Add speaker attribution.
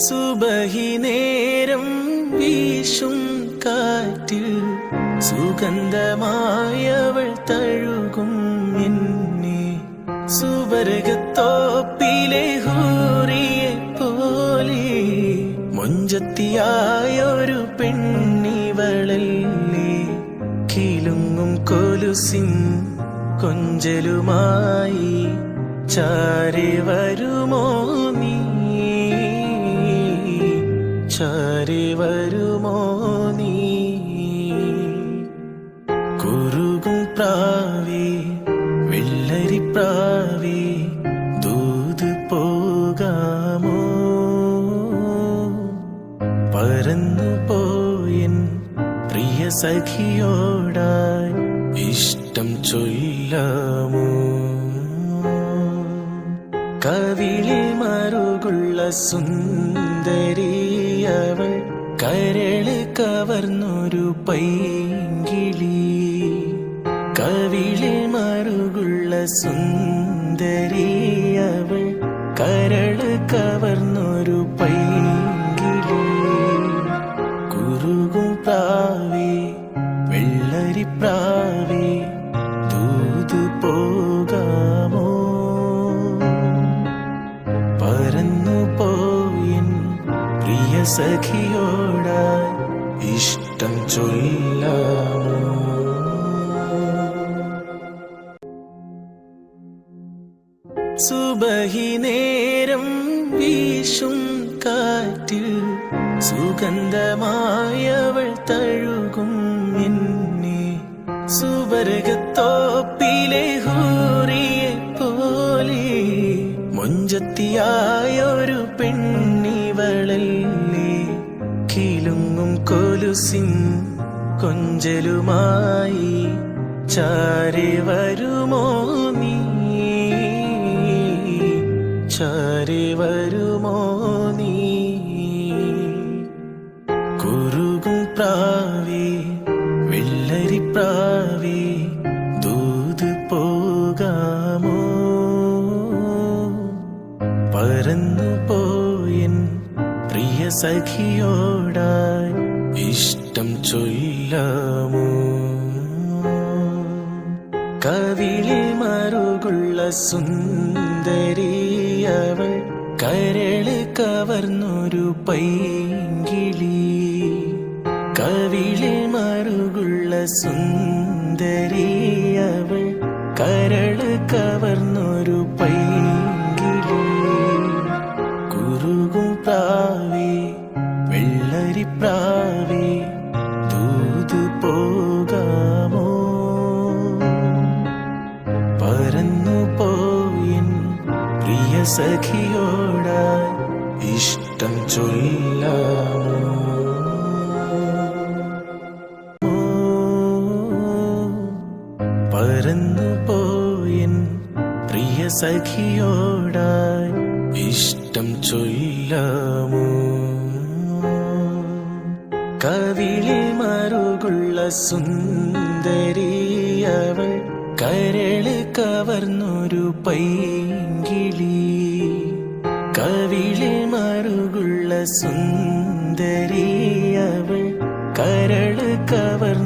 Speaker 1: സുബഹി നേരം വീശും കാറ്റിൽ സുഗന്ധമായവൾ തഴുകും എന്നെ. സുവർഗത്തോപ്പിലെ ഹൂറിയെ പോലെ മൊഞ്ചത്തിയായൊരു പെണ്ണിവളല്ലേ. കിലുങ്ങും കൊലുസിൻ കൊഞ്ചലുമായി ചാരി വരുമോ നീ, ചാരി വരുമോ നീ. കുറുകും പ്രാവേ വെള്ളരിപ്രാവേ ദൂത് പോകാമോ. പറന്നു പോയൻ പ്രിയ സഖിയോടായി ഇഷ്ടം ചൊല്ലാമോ. കവിളിൽ മറുകുള്ള സുന്ദരിയവൾ കരള് കവർന്നൊരു പൈങ്കിളി. കവിളിൽ മറുകുള്ള സുന്ദരിയവൾ കരള് കവർന്നൊരു പൈങ്കിളി. കുറുകും പ്രാവേ വെള്ളരിപ്രാവേ ദൂത് പോകാമോ. പറന്നു പോയിൻ പ്രിയ സഖിയോടായി ഇഷ്ടം ചൊല്ലാമോ. സുബഹി നേരം വീശും കാറ്റിൽ സുഗന്ധമായവൾ തഴുകും എന്നെ. സുവർഗത്തോപ്പിലെ ഹൂറിയെ പോലെ മൊഞ്ചത്തിയായൊരു പെണ്ണിവളല്ലേ. കിലുങ്ങും കൊലുസിൻ കൊഞ്ചലുമായി ചാരി വരുമോ നീ, ചാരി വരുമോ നീ. കുറുകും പ്രാവേ വെള്ളരിപ്രാവേ ദൂത് പോകാമോ. പറന്നു പോയൻ പ്രിയ സഖിയോടായി ഇഷ്ടം ചൊല്ലാമോ. കവിളിൽ മറുകുള്ള സുന്ദരിയവൾ കരള് കവർന്നൊരു പൈങ്കിളി. കവിളിൽ മറുകുള്ള സുന്ദരിയവൾ കരള് കവർന്നൊരു പൈങ്കിളി. കുറുകും പ്രാവേ വെള്ളരിപ്രാവേ ദൂത് പോകാമോ. പറന്നു പോയിൻ പ്രിയ സഖിയോടായി ഇഷ്ടം ചൊല്ലാമോ. പറന്നു പോയിൻ പ്രിയ സഖിയോടായി ഇഷ്ടം ചൊല്ലാമോ. കവിളിൽ മറുകുള്ള സുന്ദരിയവൾ കരള് കവർന്നൊരു പൈങ്കിളി. കവിളിൽ മറുകുള്ള സുന്ദരിയവൾ കരള് കവർ